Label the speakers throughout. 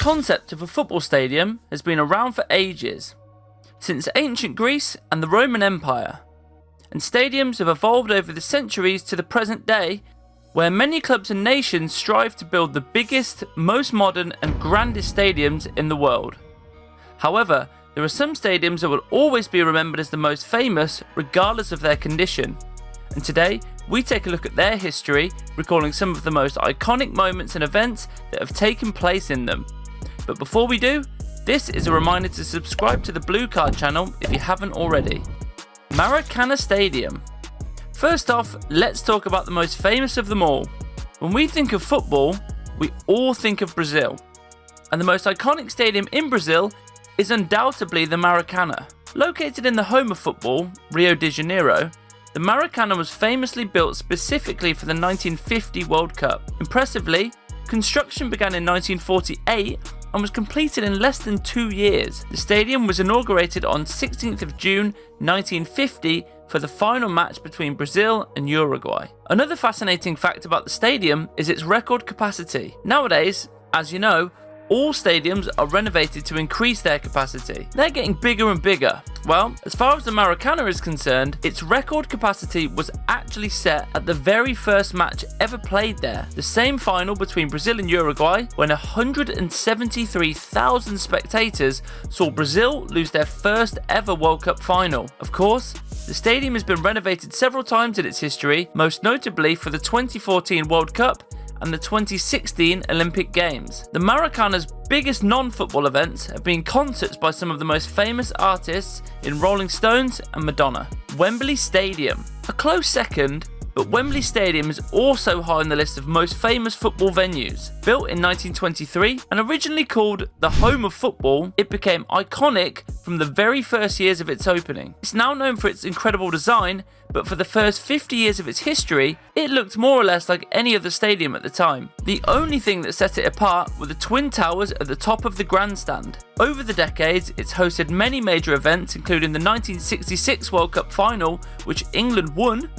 Speaker 1: concept of a football stadium has been around for ages, since ancient Greece and the Roman Empire, and stadiums have evolved over the centuries to the present day, where many clubs and nations strive to build the biggest, most modern and grandest stadiums in the world. However, there are some stadiums that will always be remembered as the most famous regardless of their condition, and today we take a look at their history, recalling some of the most iconic moments and events that have taken place in them. But before we do, this is a reminder to subscribe to the Blue Card channel if you haven't already. Maracanã Stadium. First off, let's talk about the most famous of them all. When we think of football, we all think of Brazil, and the most iconic stadium in Brazil is undoubtedly the Maracanã. Located in the home of football, Rio de Janeiro, the Maracanã was famously built specifically for the 1950 World Cup. Impressively, construction began in 1948 and was completed in less than 2 years. The stadium was inaugurated on 16th of June 1950 for the final match between Brazil and Uruguay. Another fascinating fact about the stadium is its record capacity. Nowadays, as you know, all stadiums are renovated to increase their capacity. They're getting bigger and bigger. Well, as far as the Maracanã is concerned, its record capacity was actually set at the very first match ever played there. The same final between Brazil and Uruguay, when 173,000 spectators saw Brazil lose their first ever World Cup final. Of course, the stadium has been renovated several times in its history, most notably for the 2014 World Cup and the 2016 Olympic Games. The Maracanã's biggest non-football events have been concerts by some of the most famous artists in Rolling Stones and Madonna. Wembley Stadium. A close second, but Wembley Stadium is also high on the list of most famous football venues. Built in 1923 and originally called the home of football, it became iconic from the very first years of its opening. It's now known for its incredible design, but for the first 50 years of its history, it looked more or less like any other stadium at the time. The only thing that set it apart were the twin towers at the top of the grandstand. Over the decades, it's hosted many major events, including the 1966 World Cup final, which England won,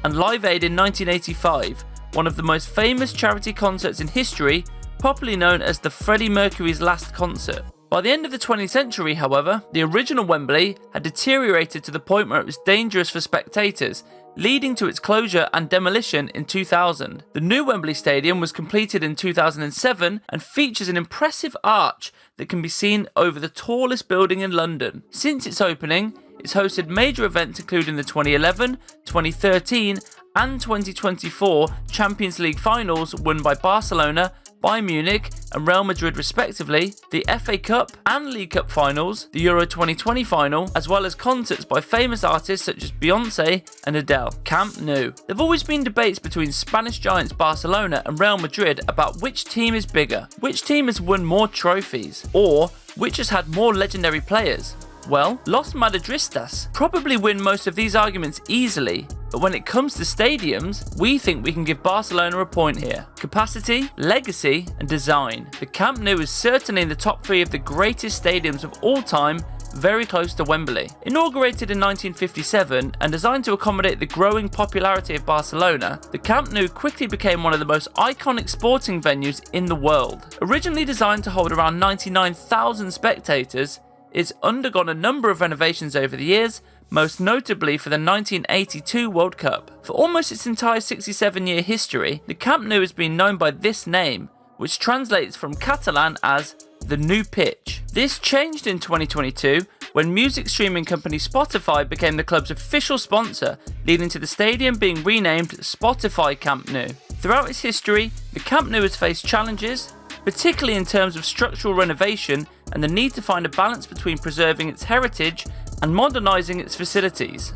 Speaker 1: and Live Aid in 1985, one of the most famous charity concerts in history, popularly known as the Freddie Mercury's Last Concert. By the end of the 20th century, however, the original Wembley had deteriorated to the point where it was dangerous for spectators, leading to its closure and demolition in 2000. The new Wembley Stadium was completed in 2007 and features an impressive arch that can be seen over the tallest building in London. Since its opening, it's hosted major events including the 2011, 2013 and 2024 Champions League finals won by Barcelona, Bayern Munich and Real Madrid respectively, the FA Cup and League Cup finals, the Euro 2020 final, as well as concerts by famous artists such as Beyoncé and Adele. Camp Nou. There have always been debates between Spanish giants Barcelona and Real Madrid about which team is bigger, which team has won more trophies, or which has had more legendary players. Well, Los Madridistas probably win most of these arguments easily, but when it comes to stadiums, we think we can give Barcelona a point here. Capacity, legacy, and design. The Camp Nou is certainly in the top 3 of the greatest stadiums of all time, very close to Wembley. Inaugurated in 1957 and designed to accommodate the growing popularity of Barcelona, the Camp Nou quickly became one of the most iconic sporting venues in the world. Originally designed to hold around 99,000 spectators, it's undergone a number of renovations over the years, most notably for the 1982 World Cup. For almost its entire 67-year history, the Camp Nou has been known by this name, which translates from Catalan as the new pitch. This changed in 2022 when music streaming company Spotify became the club's official sponsor, leading to the stadium being renamed Spotify Camp Nou. Throughout its history, the Camp Nou has faced challenges, particularly in terms of structural renovation and the need to find a balance between preserving its heritage and modernising its facilities.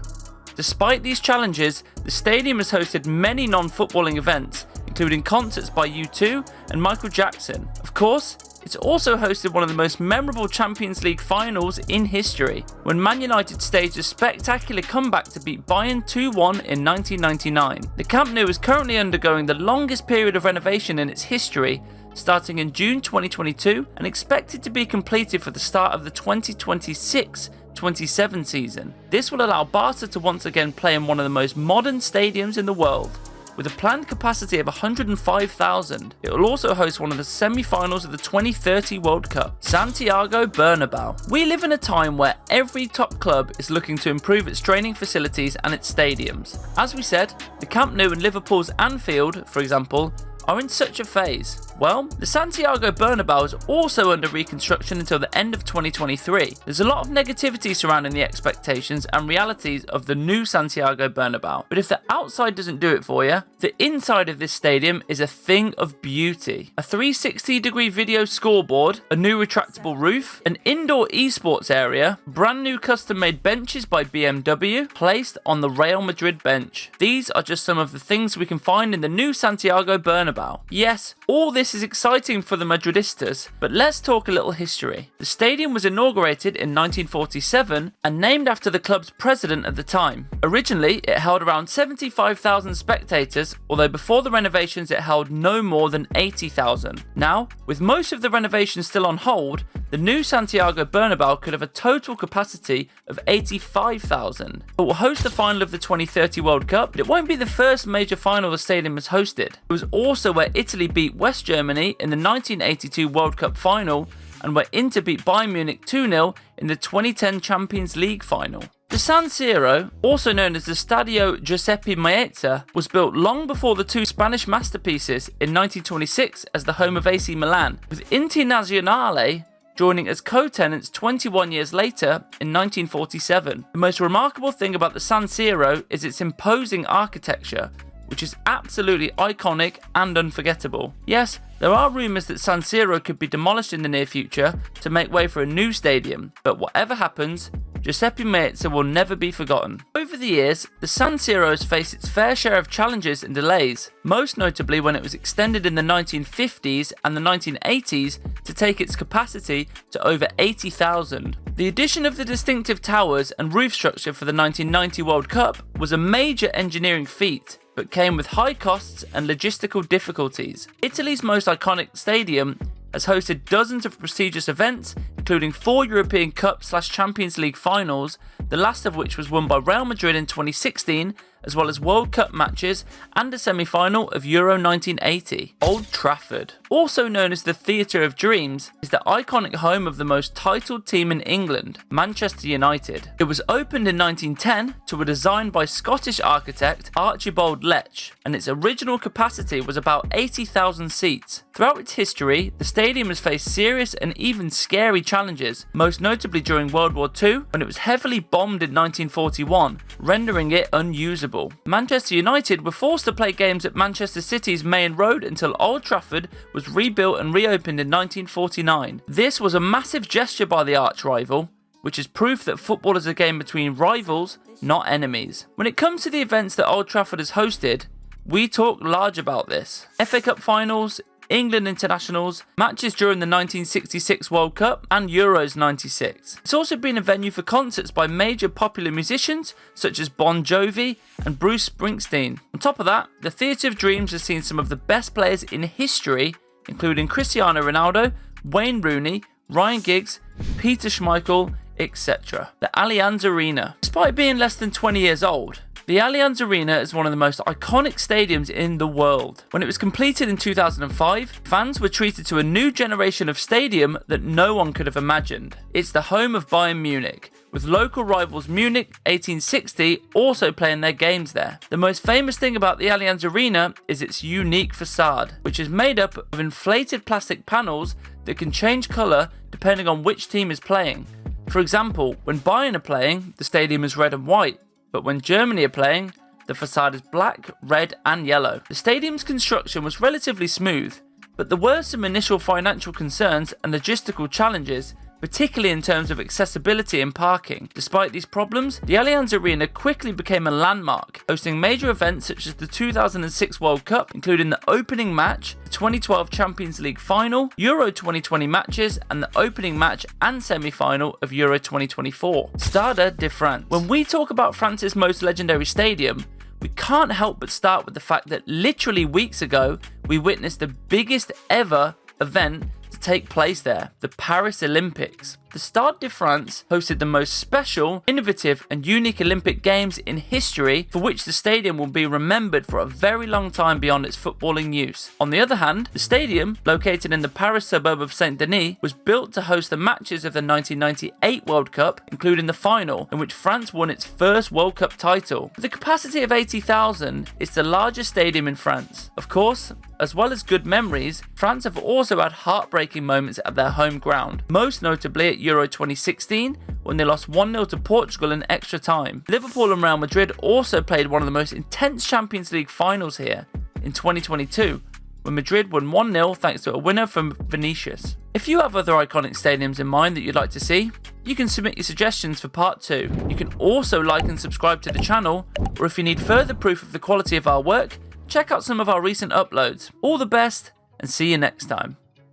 Speaker 1: Despite these challenges, the stadium has hosted many non-footballing events, including concerts by U2 and Michael Jackson. Of course, it's also hosted one of the most memorable Champions League finals in history, when Man United staged a spectacular comeback to beat Bayern 2-1 in 1999. The Camp Nou is currently undergoing the longest period of renovation in its history, starting in June 2022 and expected to be completed for the start of the 2026-27 season. This will allow Barca to once again play in one of the most modern stadiums in the world. with a planned capacity of 105,000. It will also host one of the semi-finals of the 2030 World Cup, Santiago Bernabeu. We live in a time where every top club is looking to improve its training facilities and its stadiums. As we said, the Camp Nou and Liverpool's Anfield, for example, are in such a phase. Well, the Santiago Bernabeu is also under reconstruction until the end of 2023. There's a lot of negativity surrounding the expectations and realities of the new Santiago Bernabeu. But if the outside doesn't do it for you, the inside of this stadium is a thing of beauty. A 360-degree video scoreboard, a new retractable roof, an indoor esports area, brand new custom-made benches by BMW placed on the Real Madrid bench. These are just some of the things we can find in the new Santiago Bernabeu. Yes, all this is exciting for the Madridistas, but let's talk a little history. The stadium was inaugurated in 1947 and named after the club's president at the time. Originally, it held around 75,000 spectators, although before the renovations it held no more than 80,000. Now, with most of the renovations still on hold, the new Santiago Bernabeu could have a total capacity of 85,000. It will host the final of the 2030 World Cup, but it won't be the first major final the stadium has hosted. It was also where Italy beat West Germany in the 1982 World Cup final and where Inter beat Bayern Munich 2-0 in the 2010 Champions League final. The San Siro, also known as the Stadio Giuseppe Meazza, was built long before the two Spanish masterpieces in 1926 as the home of AC Milan, with Internazionale joining as co-tenants 21 years later in 1947. The most remarkable thing about the San Siro is its imposing architecture, which is absolutely iconic and unforgettable. Yes, there are rumours that San Siro could be demolished in the near future to make way for a new stadium, but whatever happens, Giuseppe Meazza will never be forgotten. Over the years, the San Siro has faced its fair share of challenges and delays, most notably when it was extended in the 1950s and the 1980s to take its capacity to over 80,000. The addition of the distinctive towers and roof structure for the 1990 World Cup was a major engineering feat, but came with high costs and logistical difficulties. Italy's most iconic stadium has hosted dozens of prestigious events, including 4 European Cup/Champions League finals, the last of which was won by Real Madrid in 2016, as well as World Cup matches and a semi-final of Euro 1980. Old Trafford, also known as the Theatre of Dreams, is the iconic home of the most titled team in England, Manchester United. It was opened in 1910 to a design by Scottish architect Archibald Lech, and its original capacity was about 80,000 seats. Throughout its history, the stadium has faced serious and even scary challenges, most notably during World War II, when it was heavily bombed in 1941, rendering it unusable. Manchester United were forced to play games at Manchester City's Main Road until Old Trafford was rebuilt and reopened in 1949. This was a massive gesture by the arch-rival, which is proof that football is a game between rivals, not enemies. When it comes to the events that Old Trafford has hosted, we talk large about this. FA Cup finals, England internationals, matches during the 1966 World Cup and Euros 96. It's also been a venue for concerts by major popular musicians such as Bon Jovi and Bruce Springsteen. On top of that, the Theatre of Dreams has seen some of the best players in history, including Cristiano Ronaldo, Wayne Rooney, Ryan Giggs, Peter Schmeichel, etc. The Allianz Arena. Despite being less than 20 years old, the Allianz Arena is one of the most iconic stadiums in the world. When it was completed in 2005, fans were treated to a new generation of stadium that no one could have imagined. It's the home of Bayern Munich, with local rivals Munich 1860 also playing their games there. The most famous thing about the Allianz Arena is its unique facade, which is made up of inflated plastic panels that can change colour depending on which team is playing. For example, when Bayern are playing, the stadium is red and white, but when Germany are playing, the facade is black, red and yellow. The stadium's construction was relatively smooth, but there were some initial financial concerns and logistical challenges, particularly in terms of accessibility and parking. Despite these problems, the Allianz Arena quickly became a landmark, hosting major events such as the 2006 World Cup, including the opening match, the 2012 Champions League final, Euro 2020 matches, and the opening match and semi-final of Euro 2024. Stade de France. When we talk about France's most legendary stadium, we can't help but start with the fact that literally weeks ago, we witnessed the biggest ever event to take place there, the Paris Olympics. The Stade de France hosted the most special, innovative and unique Olympic Games in history, for which the stadium will be remembered for a very long time beyond its footballing use. On the other hand, the stadium, located in the Paris suburb of Saint-Denis, was built to host the matches of the 1998 World Cup, including the final, in which France won its first World Cup title. With a capacity of 80,000, it's the largest stadium in France. Of course, as well as good memories, France have also had heartbreaking moments at their home ground, most notably at Euro 2016 when they lost 1-0 to Portugal in extra time. Liverpool and Real Madrid also played one of the most intense Champions League finals here in 2022, when Madrid won 1-0 thanks to a winner from Vinicius. If you have other iconic stadiums in mind that you'd like to see, you can submit your suggestions for part 2. You can also like and subscribe to the channel, or if you need further proof of the quality of our work, check out some of our recent uploads. All the best, and see you next time.